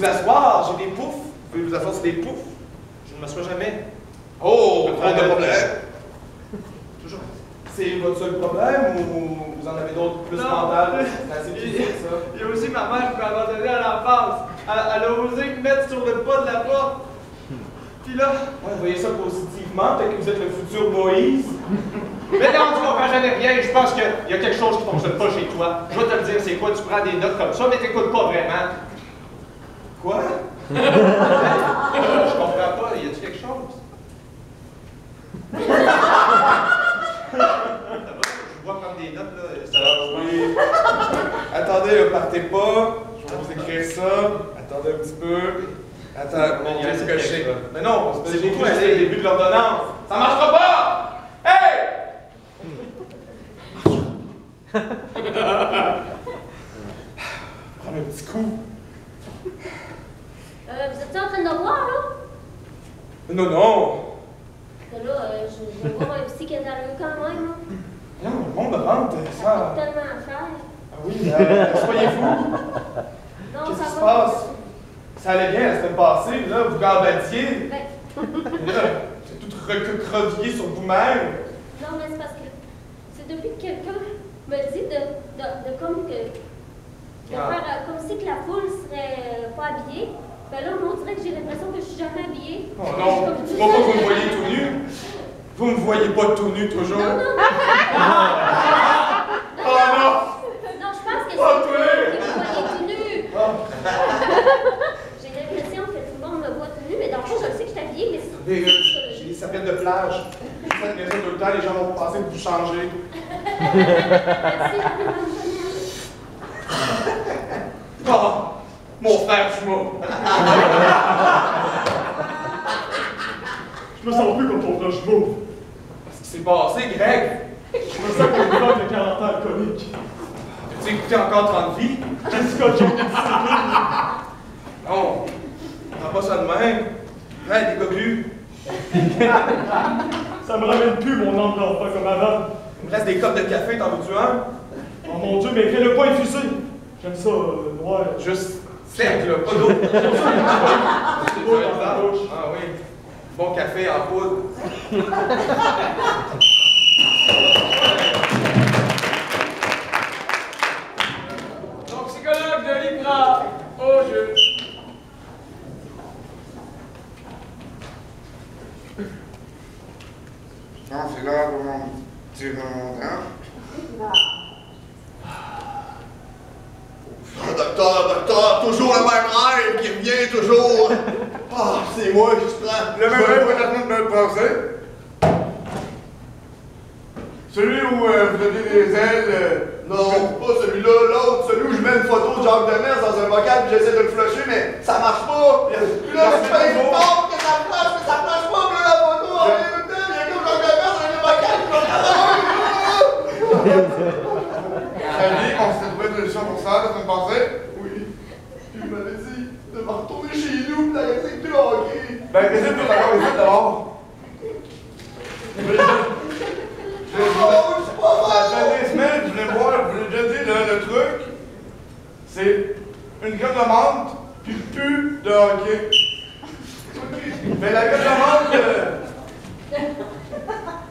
vous asseoir, j'ai des poufs. Vous pouvez vous asseoir sur des poufs. Je ne m'assois jamais. Oh, pas de problème. Toujours. C'est votre seul problème ou vous en avez d'autres plus mentales? C'est assez physique, ça. Il y a aussi ma mère qui m'a abandonné à l'enfance. Elle a osé me mettre sur le pas de la porte. Puis là... Ouais, vous voyez ça positivement, peut-être que vous êtes le futur Moïse. Mais non, tu comprends jamais rien. Je pense qu'il y a quelque chose qui ne fonctionne pas chez toi. Je vais te le dire, c'est quoi? Tu prends des notes comme ça, mais t'écoutes pas vraiment. Quoi? Je comprends pas. Y a-tu quelque chose? Je vois prendre des notes, là. Ça va. Oui. Attendez, ne partez pas. Je vais vous écrire ça. Attendez un petit peu. Attends, mon Dieu, c'est que je sais. Mais non, c'est beaucoup, c'est le début de l'ordonnance. Ça marchera pas! Hey! Prends un petit coup. Vous êtes en train de voir, là? Non, non. Parce que là, je vais voir un psychanalyste quand même, là. Non, le monde rentre, Ça ça. coûte tellement cher. Ah oui, soyez fous. Non, Qu'est-ce ça qui se va. passe? Ça allait bien la semaine passée, là, vous gambadiez. Ben, Là, c'est tout recroquevillé sur vous-même. non, mais c'est parce que c'est depuis que quelqu'un me dit de comme que. De Ah. faire comme si que la foule serait pas habillée. Ben là, on dirait que j'ai l'impression que je suis jamais habillée. Oh non, Comme tu moi pas sais. vous me voyez tout nu. Vous me voyez pas tout nu toujours. Non, non, non. Oh non! Non, je pense que c'est Oh, vous toi! qui me voyez tout nu. Oh. J'ai l'impression que tout le monde me voit tout nu, mais dans le fond, je sais que je suis habillée, mais c'est Des, j'ai des serviettes de plage. Vous faites ça tout le temps, les gens vont penser que vous changez. Merci, Oh, mon frère jumeau. Je me sens plus comme ton frère jumeau. Qu'est-ce qui s'est passé, Greg? Je me sens comme une femme de 40 ans alcoolique. As-tu écouté encore 30 vies? Jessica Jones. Non, on prend pas ça de même. Hey, des coquelus. Ça me ramène plus mon âme d'enfant comme avant. Il me reste des copes de café, t'en veux-tu un? Oh mon Dieu, mais fais-le pas infusé. J'aime ça, noir. Juste sec, là, pas d'eau. C'est beau dans la bouche. Ah oui. Bon café en poudre. Donc, psychologue de l'IPRA, au jeu. Non, c'est là pour mon petit remontant. Docteur, toujours le même rêve qui revient toujours. Ah, c'est moi qui se prends. Le même rêve que la semaine passée. Celui où vous avez des ailes. Non, pas celui-là, l'autre, celui où je mets une photo de Jacques Demers dans un bocal puis j'essaie de le flusher, mais ça marche pas. Puis là, je fais une pompe que ça flash, mais ça flash pas, puis là, la photo en même temps, il y a comme Jacques Demers dans le bocal, puis Très bien, on s'est trouvé une solution pour ça la semaine passée. Oui. Il m'avait dit de me retourner chez nous, puis d'arrêter de plus hockey. Ben, qu'est-ce que tu as encore ici d'abord? Ça fait des semaines que je venais voir, je vous l'ai déjà dit, le truc, c'est une graine de menthe, puis plus de hockey. Mais la graine de menthe,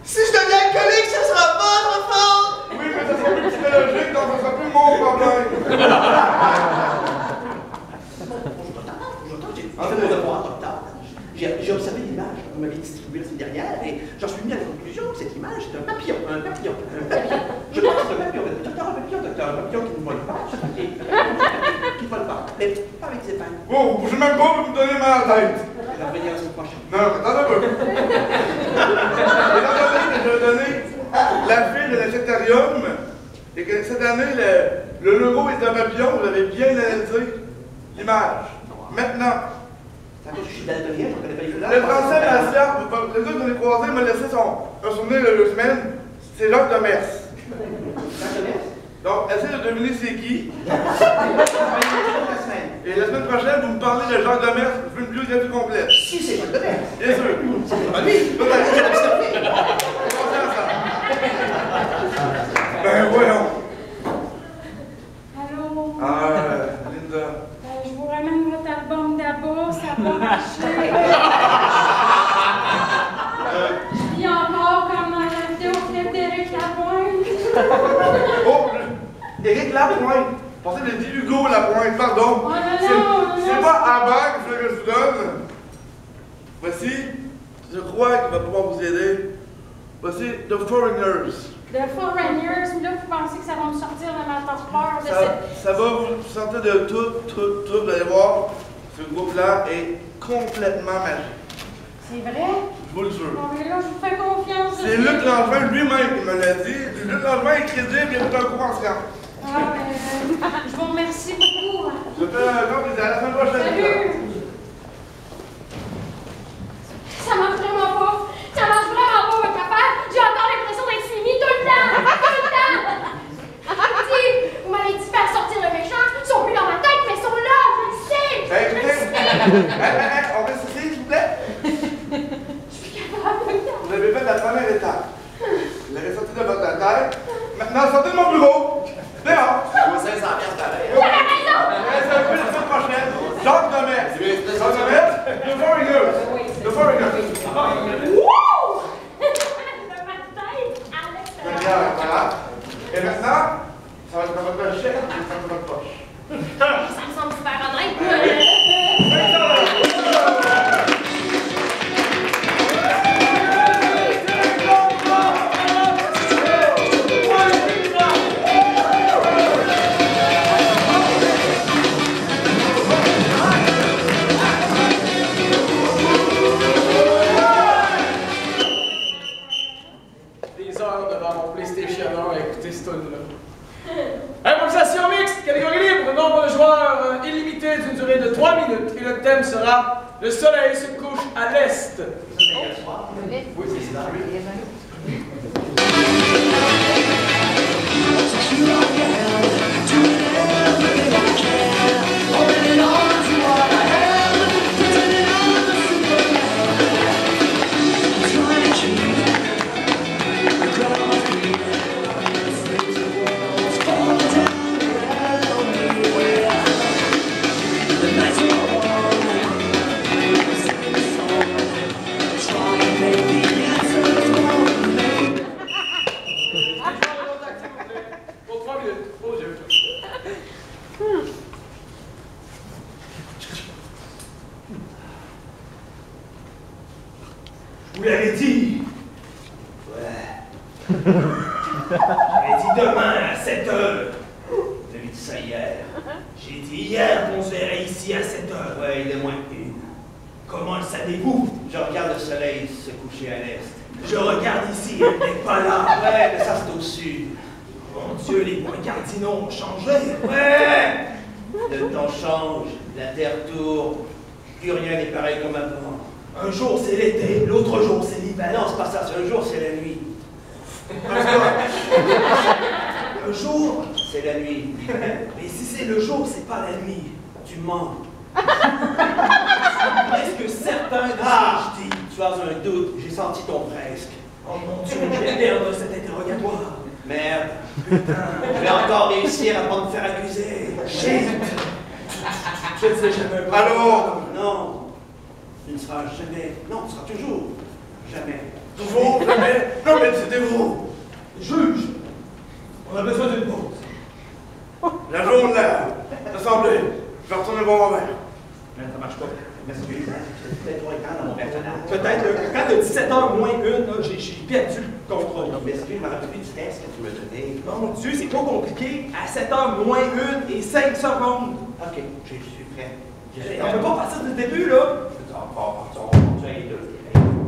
si je deviens alcoolique, ça sera votre faute! Oui, mais ça sera plus psychologique, donc ça sera plus mon problème. En fait, mon devoir, docteur, j'ai observé l'image que vous m'avez distribuée la semaine dernière et j'en suis venu à la conclusion que cette image est un papillon, un papillon, un papillon. Je pense que c'est un papillon, docteur, un papillon qui ne vole pas, qui ne vole pas, mais pas avec ses pattes. Bon, vous bougez même pas, vous me donnez mal à la tête. Il va revenir la semaine prochaine. Non, attendez un peu. Étant donné que je vais donner la fille de l'Infectarium et que cette année, le logo est un papillon, vous avez bien analysé l'image. Maintenant, C'est à cause que je suis daltonien, je ne connais pas les couleurs. le français Massiard, le gars que vous avez croisé m'a laissé un souvenir de 2 semaines, c'est Jacques Demers. Jacques Demers? Donc, essayez de deviner c'est qui. La semaine. Et la semaine prochaine, vous me parlez de Jacques Demers, je veux une biographie complète. Si, c'est Jacques Demers. Bien sûr. Ah oui, Peut-être. j'ai observé. Ben voyons. Allô? Ah, Linda. Je vous ramène votre album là-bas, ça n'a pas marché. Je vis encore comme dans la vidéo clip d'Éric Lapointe. Oh, Éric Lapointe. Pensez que j'ai dit Hugo Lapointe, pardon. Oh, non, C'est pas à bague que je vous donne. Voici, je crois qu'il va pouvoir vous aider. Voici The Foreigners. The Foreigners, là, vous pensez que ça va me sortir de ma torpeur de cette... Ça va vous sortir de tout. Vous allez voir, ce groupe-là est complètement magique. C'est vrai? Je vous le jure. Bon, mais là, je vous fais confiance. C'est Luc Langevin lui-même qui me l'a dit. Luc Langevin est crédible, il est un courant science. Ah, je vous remercie beaucoup. Je fais un grand plaisir. À la semaine prochaine. Salut! Ça marche vraiment pas. Ça marche vraiment pas, votre affaire. J'ai encore l'impression d'être suivie tout le temps. Tout le temps. Vous m'avez dit de faire sortir le méchant. Ils sont plus dans ma tête, mais ils sont là. Je le sais. Je le sais. On reste ici, s'il vous plaît. Je suis capable. Vous avez fait la première étape. Vous l'avez sorti de votre tête. Maintenant, sortez de mon bureau. Dehors. Moi, 500$ pareil. J'avais raison. Reste un peu la semaine prochaine. Jacques Demers. Jacques Demers, The Foreigners. The Foreigners. Wouh! De ma tête à l'extérieur. Voilà. Et maintenant, ça va être dans votre chair et ça va dans votre poche. Ça me semble super honnête. Des heures devant mon PlayStation 1 à écouter ce tune-là. Improvisation mixte, catégorie libre, nombre de joueurs illimité d'une durée de 3 minutes. Et le thème sera le soleil se couche à l'est. Oui, c'est ça. Pour 3 minutes. Oh Dieu. Je vous l'avais dit. Ouais. J'avais dit demain à 7h. Vous avez dit ça hier. J'ai dit hier qu'on se verrait ici à 7h. Ouais, il est moins une. Comment le savez-vous? Je regarde le soleil se coucher à l'est. Je regarde ici, elle n'est pas là. Ouais, mais ça c'est au sud. Mon Dieu, les points cardinaux ont changé. Ouais! Le temps change, la terre tourne, plus rien n'est pareil comme avant. Un jour c'est l'été, l'autre jour c'est l'hiver. Non, c'est pas ça, c'est un jour c'est la nuit. Un jour, C'est la nuit. mais si c'est le jour, c'est pas la nuit. Tu mens. Presque certain de ce Ah! que je dis. Tu as un doute, j'ai senti ton presque. Oh mon Dieu, je vais perdre cet interrogatoire. Merde, Putain. je vais encore réussir à pas me faire accuser. Shit. Je ne sais jamais pas. Alors, Non, tu ne seras jamais. Non, tu seras toujours. Jamais. toujours, jamais. Non, mais c'était vous. Juge, on a besoin d'une pause. La journée de l'Assemblée. Je vais retourner voir mon verre. Mais ça marche pas. M'excuse, hein. J'étais peut-être trop écran dans mon personnage. Peut-être, quand de 17h moins 1, j'ai perdu le contrôle. Non, m'excuse, je me rappelle plus du test que tu m'as donné. Mon Dieu, c'est pas compliqué. À 7h moins 1 et 5 secondes. Ok, je suis prêt. On peut pas passer du début, là. Tu es là.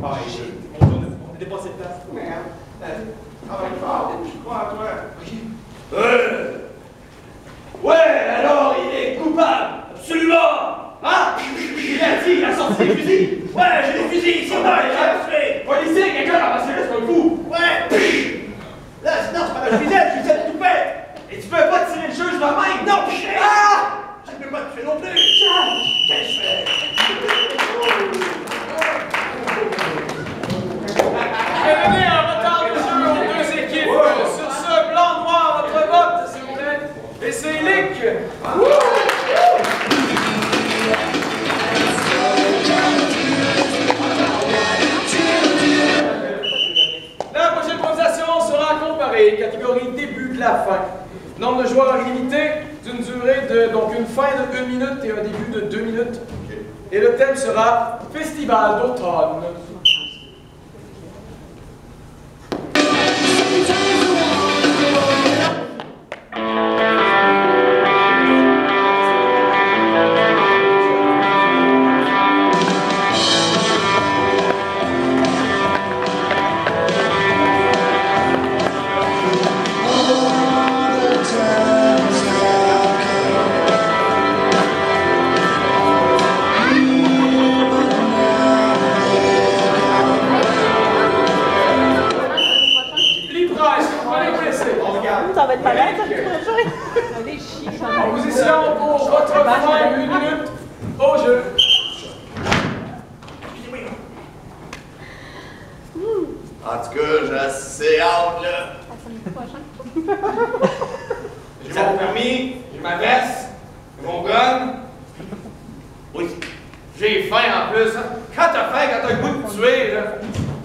Ah, shit. On a dépassé le temps. Merde. Travaille fort, je crois à toi. Ouais, alors il est coupable. Absolument. Hein? Il a dit, il a sorti des fusils. Ouais, j'ai des fusils ici, on a fait. Policier, quelqu'un a passé là, c'est un fou. Ouais. Là, non, c'est pas la fusette, je suis tout fait. Et tu peux pas tirer le juge de même. Non, ah! Je ne peux pas te faire non plus. Qu'est-ce que je fais? Je vais donner un retard de jeu aux deux équipes. Sur ce, blanc, noir, votre vote, s'il vous plaît. Et c'est Lick. une fin de 1 minute et un début de 2 minutes. Et le thème sera Festival d'automne. Ça va être malade, ça va jouer. Allez, chier. En position pour votre fin, 1 minute au jeu. En tout cas, j'ai assez hâte, là. J'ai mon permis, j'ai ma veste, j'ai mon gun. Oui, j'ai faim en plus. Hein. Quand t'as faim, quand t'as le goût de tuer, là.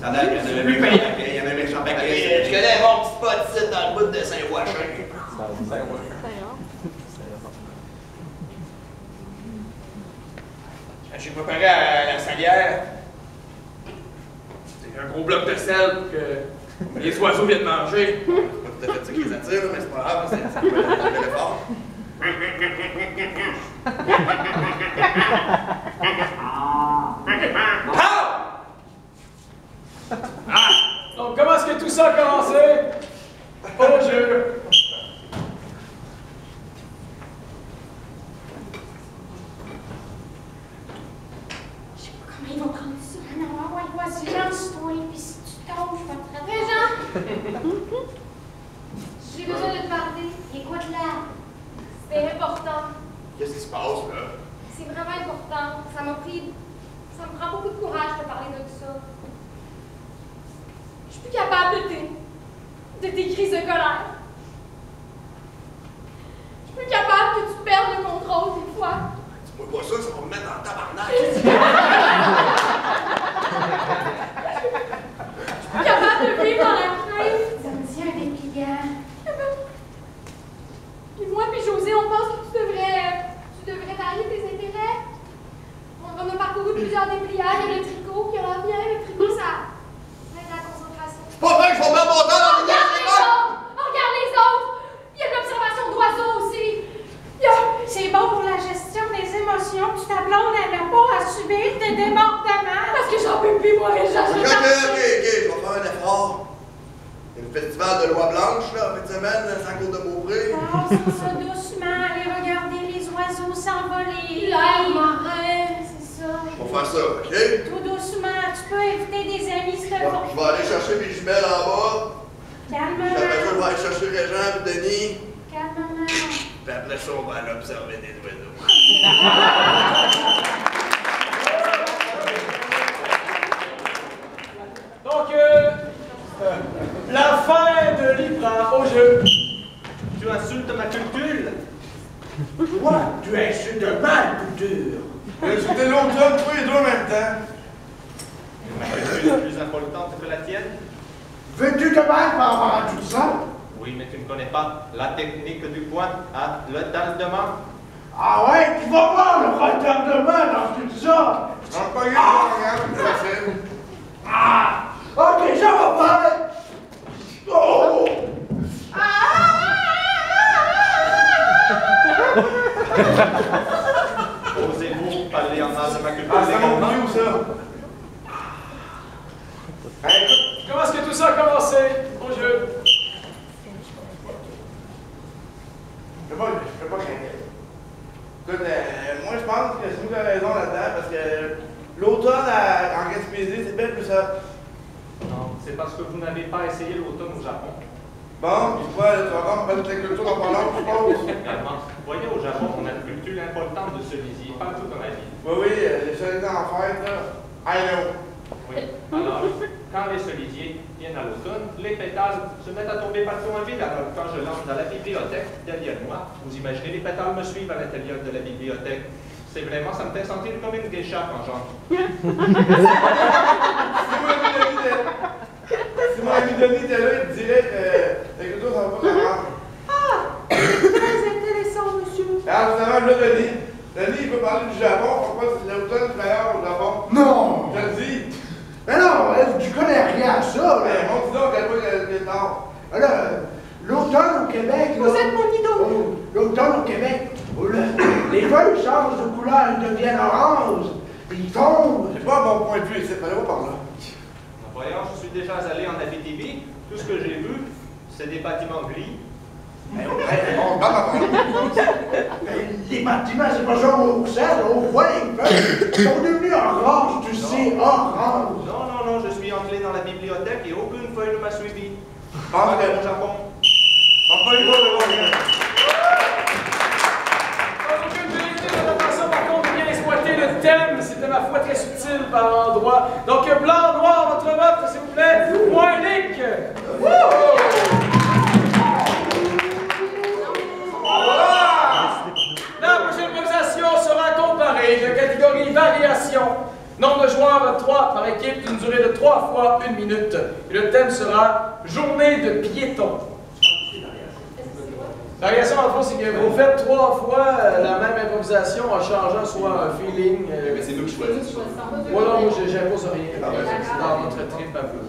Il y en avait un méchant paquet. Je connais mon petit spot ici dans le bout de Saint-Rocher. Je suis préparé à la salière. C'est un gros bloc de sel que les oiseaux viennent manger. C'est pas tout à fait ça qui les attire, mais c'est pas grave, c'est un effort. Donc, comment est-ce que tout ça a commencé? Au jeu. Je sais pas comment ils vont prendre ça. Non, ouais, vas-y, lance-toi, puis si tu tombes, je vais te rattraper. Jean! J'ai besoin de te parler. Il est quoi de là? C'est important. Qu'est-ce qui se passe, là? C'est vraiment important. Ça me prend beaucoup de courage de parler de ça. Je suis plus capable de tes crises de colère. Je suis plus capable que tu perdes le contrôle des fois. Dis-moi pas ça, ça va me mettre en tabarnak. Je suis plus capable de vivre dans la crainte. Ça me tient dépliant. Puis moi puis José, on pense que tu devrais varier tes intérêts. On a parcouru plusieurs dépliages. Il y a le tricot qui a l'air bien. Le tricot, ça aide la concentration. C'est pas vrai que je vais mettre mon temps dans les Regarde les autres! Regarde les autres! Il y a de l'observation d'oiseaux aussi. C'est bon pour la gestion des émotions. Puis ta blonde, elle n'a pas à subir des débordements. Parce que j'en peux plus, moi, Ok, je vais faire un effort. Il y a le festival de Loi Blanche, là, en fin de semaine, à Côte de Beaupré. Oh, c'est ça, doucement. Allez regarder les oiseaux s'envoler. L'air marin, c'est ça. Je vais faire ça, ok? Tout doucement. Tu peux inviter des amis si t'as Je vais aller chercher mes jumelles en bas. Calmement. Puis après ça, je vais aller chercher Régent et Denis. Calmement. Puis après ça, on va aller observer des oiseaux. Donc, la fin de Libra au jeu. Tu insultes ma culture? Toi, tu insultes ma culture. C'était l'automne, tous les deux en même temps. Ma culture est plus importante que la tienne? Veux-tu te battre par rapport à tout ça? Oui, mais tu ne connais pas la technique du point à retardement. Ah ouais, tu vas voir le retardement dans tout ça. On va regarde, c'est facile. Ah! Ok, ça va faire. Oh! Osez-vous parler en mal de ma culture Ah, c'est mon légalement? vieux, ça. Hey, écoute, comment est-ce que tout ça a commencé au jeu? Je peux pas craindre. Écoute, moi je pense que c'est nous qui avons raison là-dedans parce que l'automne en Gaspésie, c'est belle plus ça. Non, c'est parce que vous n'avez pas essayé l'automne au Japon. Bon, puis quoi, tu vas encore me parler de ta culture dans pas long, je suppose. Également. Vous voyez, au Japon, on a une culture importante de cerisier, partout dans la vie. Oui, oui, les cerisiers en fête, là. I know. Oui. Alors, quand les cerisiers viennent à l'automne, les pétales se mettent à tomber partout en ville. Alors, quand je lance dans la bibliothèque, derrière moi, vous imaginez les pétales me suivent à l'intérieur de la bibliothèque. C'est vraiment, ça me fait sentir comme une geisha quand j'entre. Si mon ami Denis était là, il te dirait que ta culture, ça va pas comment. Très intéressant, monsieur. Alors, finalement, là, veux parler du Japon, pourquoi c'est l'automne meilleur au Japon? Non! Je te le dis! Mais non, tu connais rien à ça, là. Mais on dit donc à quoi il est tard. Alors, l'automne au Québec, là... Vous êtes mon idole! L'automne au Québec, les feuilles changent de couleur, elles deviennent oranges, puis ils tombent. J'ai pas un bon point de vue ici, fallait pas par là. En voyant, je suis déjà allé en Abitibi. Tout ce que j'ai vu, c'est des bâtiments gris. On bat ma parole. Les bâtiments, c'est pas genre au sel, on voit les feuilles, ils sont devenus oranges, tu sais, oranges. Non, non, non, je suis entré dans la bibliothèque et aucune feuille ne m'a suivi. Ah, Pas mais- au Japon. Enfin, il va, Aucune vérité de la façon, par contre, de bien exploiter le thème. C'était, ma foi, très subtil par endroit. Donc, blanc, noir, votre vote, s'il vous plaît. Point Nick. La prochaine improvisation sera comparée de catégorie variation. Nombre de joueurs 3 par équipe d'une durée de 3 fois 1 minute. Et le thème sera journée de piétons. La variation, en fond, c'est que vous faites 3 fois la même improvisation en changeant soit un feeling. Mais c'est nous qui choisissons. Moi, non, moi, j'impose rien. C'est dans notre trip un peu.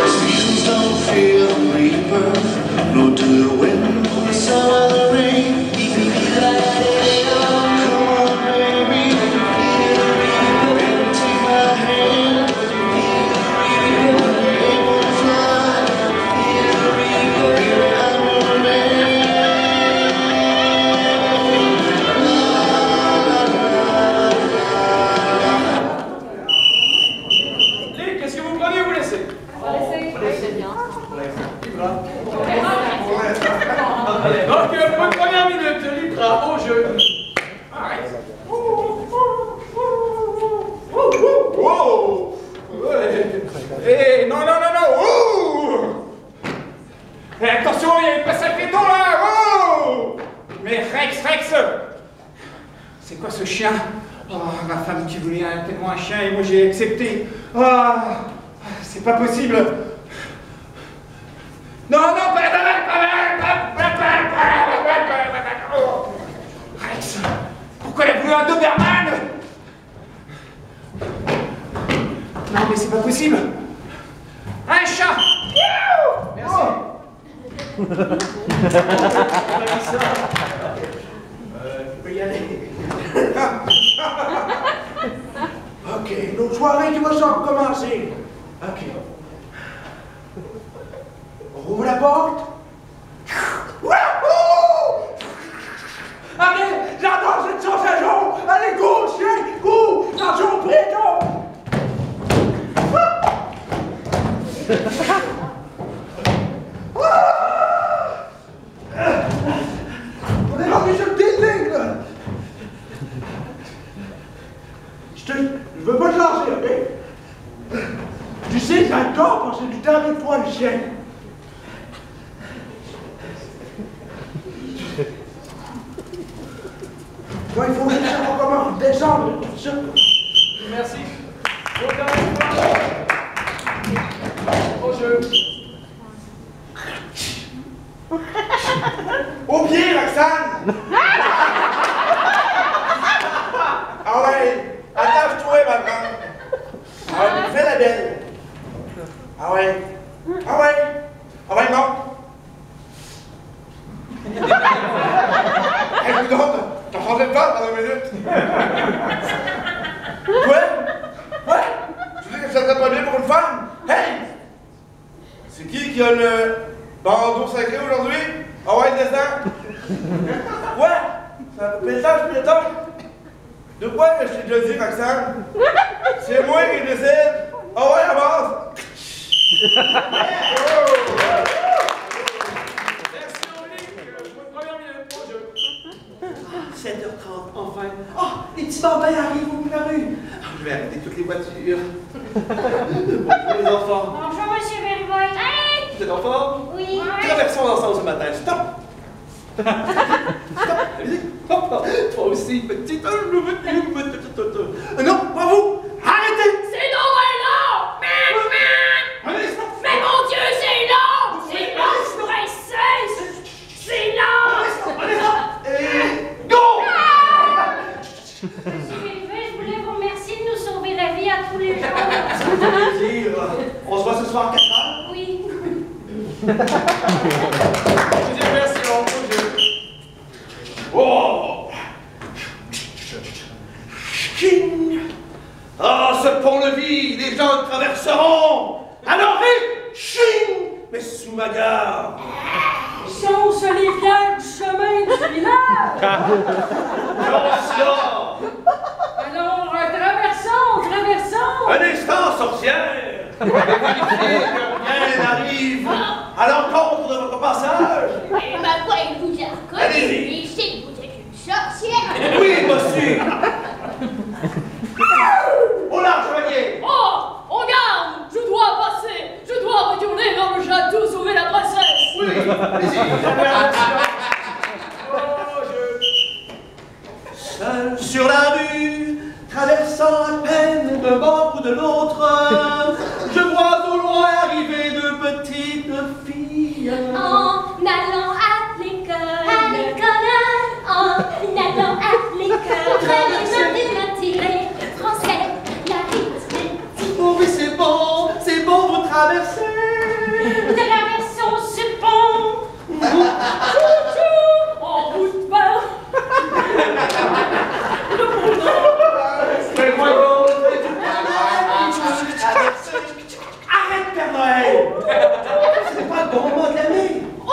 Seasons don't feel the reaper, nor do the wind, the sun, or the rain. Come on, baby, take my hand. Able to fly, I'm your man. Nick, est-ce que vous prenez ou vous laissez? On va laisser bien. Libra. Donc, pour une première minute, Libra au jeu. Wow! Eh, non, non, non, non! Ouh! Eh, attention, il y a une passe à péton là! Oh! Mais Rex, c'est quoi ce chien? Oh, ma femme qui voulait tellement un chien et moi j'ai accepté. Ah, c'est pas possible. Non, non, pas oh. Rex, pourquoi elle a voulu un Doberman? Non, mais c'est pas possible. Un chat. Merci. Je peux y aller. OK, notre soirée qui va s'en recommencer. OK. On rouvre la porte. Wouhou! Allez, j'adore cette sensation! Allez, go, chien, go! Attention, préton! On est rendu sur le building, là! Je veux pas te lancer, OK? Tu sais, j'adore passer du temps avec toi, le chien. Moi, il faut que ça recommence, descendre, tout ça. Merci. Au jeu. Au pied, Roxane! Ah ouais, attache-toi, ma grande. Ah ouais, fais la belle. Ah ouais. Ah ouais. Ah ouais, non. Hey, coudonc, t'as changé de part pendant 1 minute. Quoi? Ouais? Tu dis que ça serait pas bien pour une femme? Hey! C'est qui a le bandeau sacré aujourd'hui? Ah ouais, descend. Quoi? C'est un message piéton? De quoi que je t'ai déjà dit, Roxane? C'est moi qui décide. Ah ouais, avance. Merci, Nick. Pour une première minute, au jeu. 7h30, enfin. Oh, les petits bambins arrivent au bout de la rue. Ah, je vais arrêter toutes les voitures. Bonjour les enfants. Bonjour, monsieur Verboy. Hey! Vous êtes en forme? Oui. Traversons ensemble ce matin. Stop! Stop! Allez-y. Hop, hop. Toi aussi, petite. Non, pas vous! Arrêtez! C'est long, non! Mais mon Dieu, c'est long! C'est long, princesse! C'est long! dire, on se voit ce soir à 4h? Oui. Deuxième version, au jeu. Oh! Ching! Ah, ce pont-levis, les gens le traverseront! Alors vite! Ching! Mais sous ma garde! Chausse les pierres du chemin du village! Attention! Alors, traversons! Un instant, sorcière! Vérifiez que rien n'arrive à l'encontre de votre passage! Et ma voix, il vous a reconnu. Allez-y. Et je sais que vous êtes une sorcière. Oui, monsieur! Au large, chevalier! Oh! On garde! Je dois passer! Je dois retourner dans le château sauver la princesse! Oui, allez-y! Seul sur la rue, traversant à peine d'un bord ou de l'autre, je vois au loin arriver deux petites filles. En allant à l'école. En allant à l'école. Les mathématiques, le français, l'arithmétique. Oh oui, c'est bon, vous traversez. Traversons ce pont! Chou-chou! En route vers... Arrête, Père Noël! Ce n'est pas le bon moment de l'année! Oh!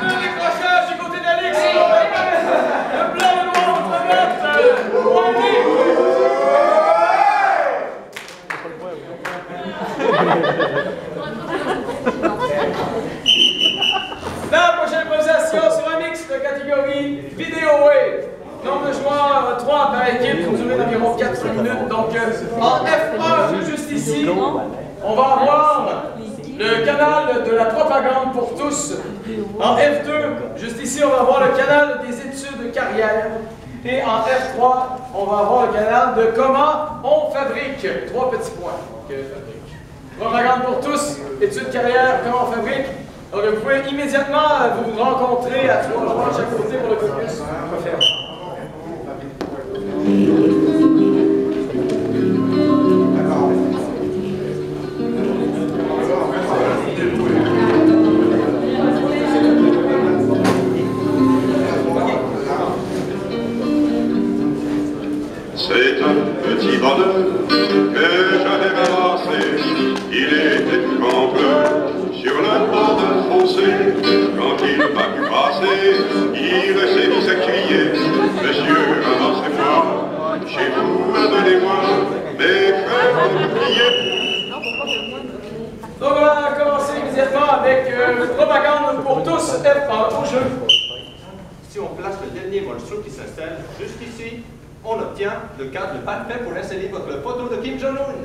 Le décrochage du côté d'Alex. Le blanc, le noir, votre note. La prochaine improvisation sur un mix de catégorie vidéo wave. Nombre de joueurs 3 par équipe pour durer d'environ 4 minutes. Donc en F1, juste ici, on va avoir le canal de la propagande pour tous. En F2, juste ici, on va avoir le canal des études carrière. Et en F3, on va avoir le canal de comment on fabrique. 3 petits points. Propagande pour tous, études carrière, comment on fabrique. Donc vous pouvez immédiatement vous rencontrer à 3 joueurs de chaque côté pour le caucus. C'est un petit bonheur que j'avais ramassé. Il était tout en bleu sur le bord de fossé. Quand il m'a vu passer, il s'est mis à crier: Monsieur, avancez-moi, chez vous, amenez-moi mes frères de boucliers. Donc on va commencer immédiatement avec propagande pour tous F1 au jeu. Si on place le dernier morceau qui s'installe juste ici, on obtient le cadre parfait pour installer votre photo de Kim Jong-un.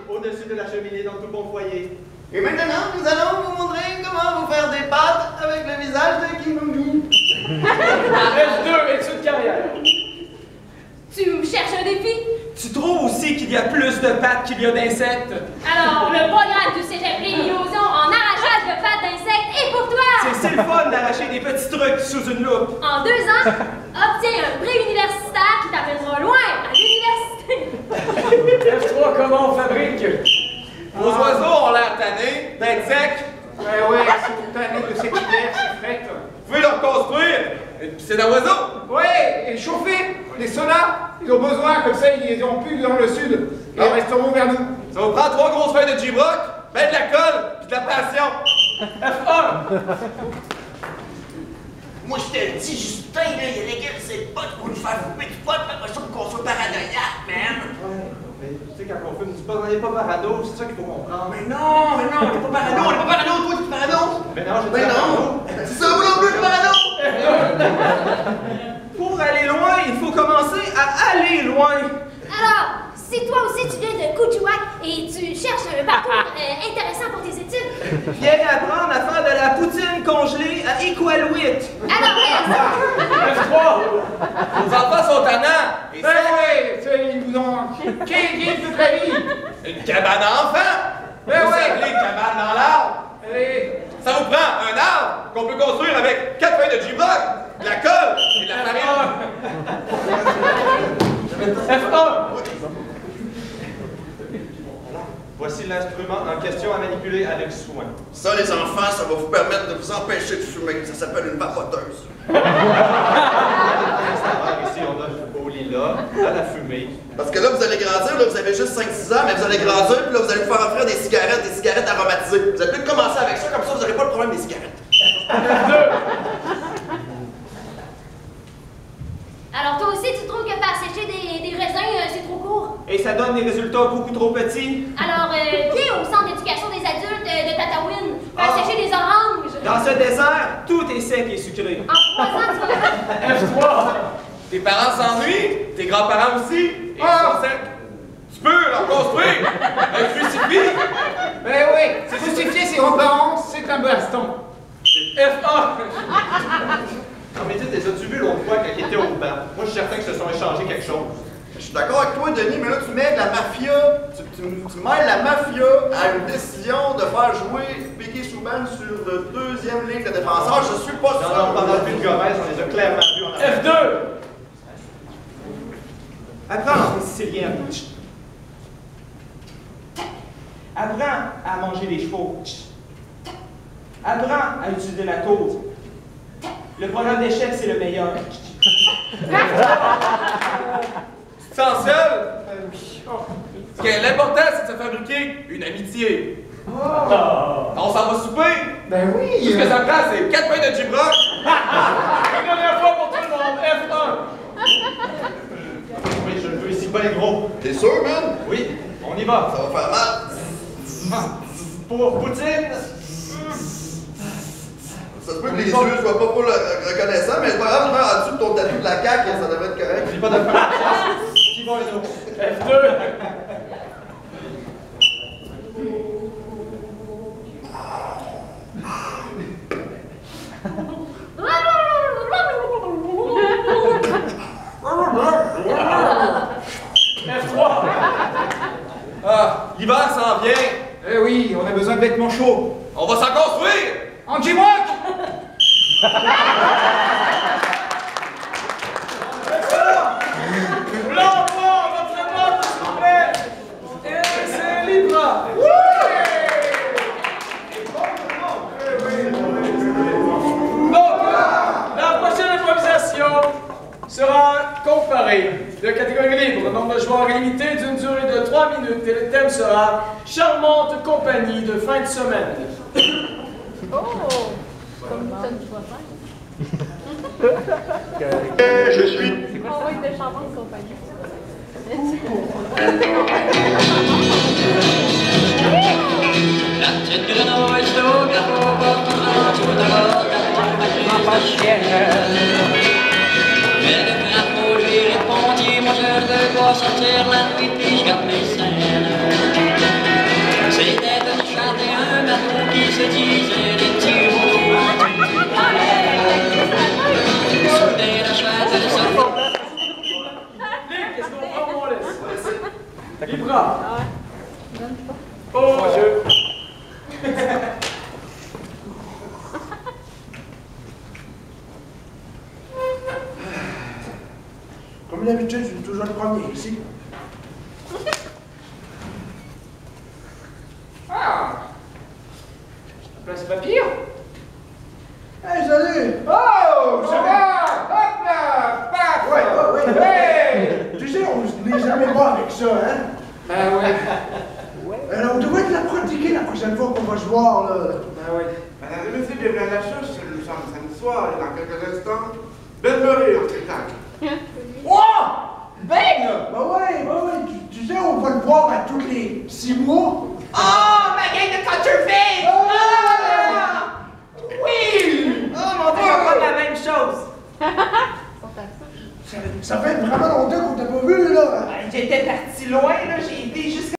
Au-dessus de la cheminée dans tout bon foyer. Et maintenant, nous allons vous montrer comment vous faire des pâtes avec le visage de Kim Jong-un. F2, études carrière. Tu me cherches un défi? Tu trouves aussi qu'il y a plus de pattes qu'il y a d'insectes? Alors, le programme du Cégep Léo-Lauzon en arrachage de pattes d'insectes est pour toi! C'est le fun d'arracher des petits trucs sous une loupe. En 2 ans, obtiens un pré-universitaire qui t'amènera loin à l'université. F3, comment on fabrique? Vos oiseaux ont l'air tannés d'être secs. Ouais, c'est tanné de cet hiver, c'est fret. Vous pouvez leur construire une piscine à oiseaux. Ouais, et chauffer, les saunas, ils ont besoin, comme ça ils ont plus dans le sud. Et ils resteront vers nous. Ça vous prend 3 grosses feuilles de J-Brock, ben de la colle, puis de la passion. F1. Moi, je te le dis, Justin, là, il régale ses potes pour nous faire fumer du pot, après ça, pour qu'on soit paranoïaque, man. Tu sais, quand on fume du pot, on n'est pas parano, c'est ça qu'il faut comprendre. Mais non, on n'est pas parano, toi, tu es parano. Mais non, je Mais non, c'est ça, moi non plus, je suis parano. Pour aller loin, il faut commencer à aller loin. Alors, si toi aussi tu viens de Kuchouak et tu cherches un parcours intéressant pour tes études, Viens apprendre à faire de la poutine congelée à Iqaluit. alors F3. Vos enfants sont tannants. Et Ben ouais, ils vous ont... Qu'est-ce que très vite? une cabane à enfants. Ben Vous ouais. appelez cabane dans l'arbre. Allez. Ça vous prend un arbre qu'on peut construire avec 4 feuilles de J-Brock. De la colle et de la farine. F1. Voici l'instrument en question à manipuler avec soin. Ça, les enfants, ça va vous permettre de vous empêcher de fumer. Ça s'appelle une vapoteuse. Ici, on a au lilas, à la fumée. Parce que là, vous allez grandir, là, vous avez juste 5-6 ans, mais vous allez grandir, puis là, vous allez vous faire offrir des cigarettes aromatisées. Vous allez peut-être commencer avec ça, comme ça, vous n'aurez pas le problème des cigarettes. Alors toi aussi, tu trouves que faire sécher des raisins, c'est trop court? Et ça donne des résultats beaucoup trop petits. Alors, viens au centre d'éducation des adultes de Tataouine, faire sécher des oranges. Dans ce désert, tout est sec et sucré. En 3 ans, tu vas... F3. Tes parents s'ennuient, tes grands-parents aussi, et ils sont secs. Tu peux leur construire un crucifix. Ben oui, c'est justifié si on pense, c'est un baston. F1. Non, mais dis, as-tu vu l'autre fois quand ils étaient au banc? Moi, je suis certain qu'ils se sont échangés quelque chose. Je suis d'accord avec toi, Denis, mais là, tu mêles la mafia, tu mêles la mafia à une décision de faire jouer Piquet Souban sur le 2e ligne de défenseur. Je suis pas sûr. Non, pendant le but de Gomez, on les a clairement vus en arrière. F2. Apprends les Siciliens. Apprends à manger des chevaux. Apprends à utiliser la tour. Le programme d'échec, c'est le meilleur. Tu te sens seul? Ce qui est l'important, c'est de se fabriquer une amitié. On s'en va souper? Ben oui! Tout ce que ça prend, c'est 4 pains de Gibrock. Une dernière fois pour tout le monde. F1. Oui, je le veux ici bien gros. T'es sûr, man? Oui, on y va. Ça va faire mal. Pour Poutine. Ça se peut que les yeux soient pas reconnaissants, mais c'est pas grave, en dessous de ton tatou de la CAQ, ça devrait être correct. J'ai pas de problème. Qui vont les autres? F2. F3. Ah, l'hiver s'en vient. Eh oui, on a besoin de vêtements chauds. On va s'en construire. En J-Rock! Blanc, votre note, s'il vous plaît. Et c'est libre. Donc, la prochaine improvisation sera comparée de catégorie libre, nombre de joueurs illimité d'une durée de 3 minutes et le thème sera charmante compagnie de fin de semaine. Oh! Comme ça, tu vas Et je suis faire. Oh oui, de charmante compagnie. La petite grenouille au garrot porte un tout d'abord ma pas chienne. Mais le crapaud lui répondit, moi je ne veux pas sortir la nuit puis je garde mes scènes. C'était de chanter un bateau qui se disait des petits mots. Soudain la chaise se Qu'est-ce qu'on prend mon laisse? Libra. Oh mon Dieu. Comme d'habitude, je suis toujours le premier ici. Ah! Là, c'est pas pire. Hey, salut! Oh! Ça va! Hop là! Paf! Ouais. Hey! Tu sais, on n'est jamais bon avec ça, hein? Ben ouais. Alors, on devrait te la pratiquer la prochaine fois qu'on va se voir, là. Ben ouais. Madame et messieurs, bienvenue à la chose. Nous sommes samedi soir et dans quelques instants, Belle Murray en spectacle. Oh! Ben! Bah ouais. Tu sais, on va le voir à tous les 6 mois. Oh, ma gang de Counterfeit! Oh! Oui! Oh mon Dieu, on voit la même chose! Ça fait vraiment longtemps qu'on t'a pas vu, là. J'étais parti loin, là, j'ai été jusqu'à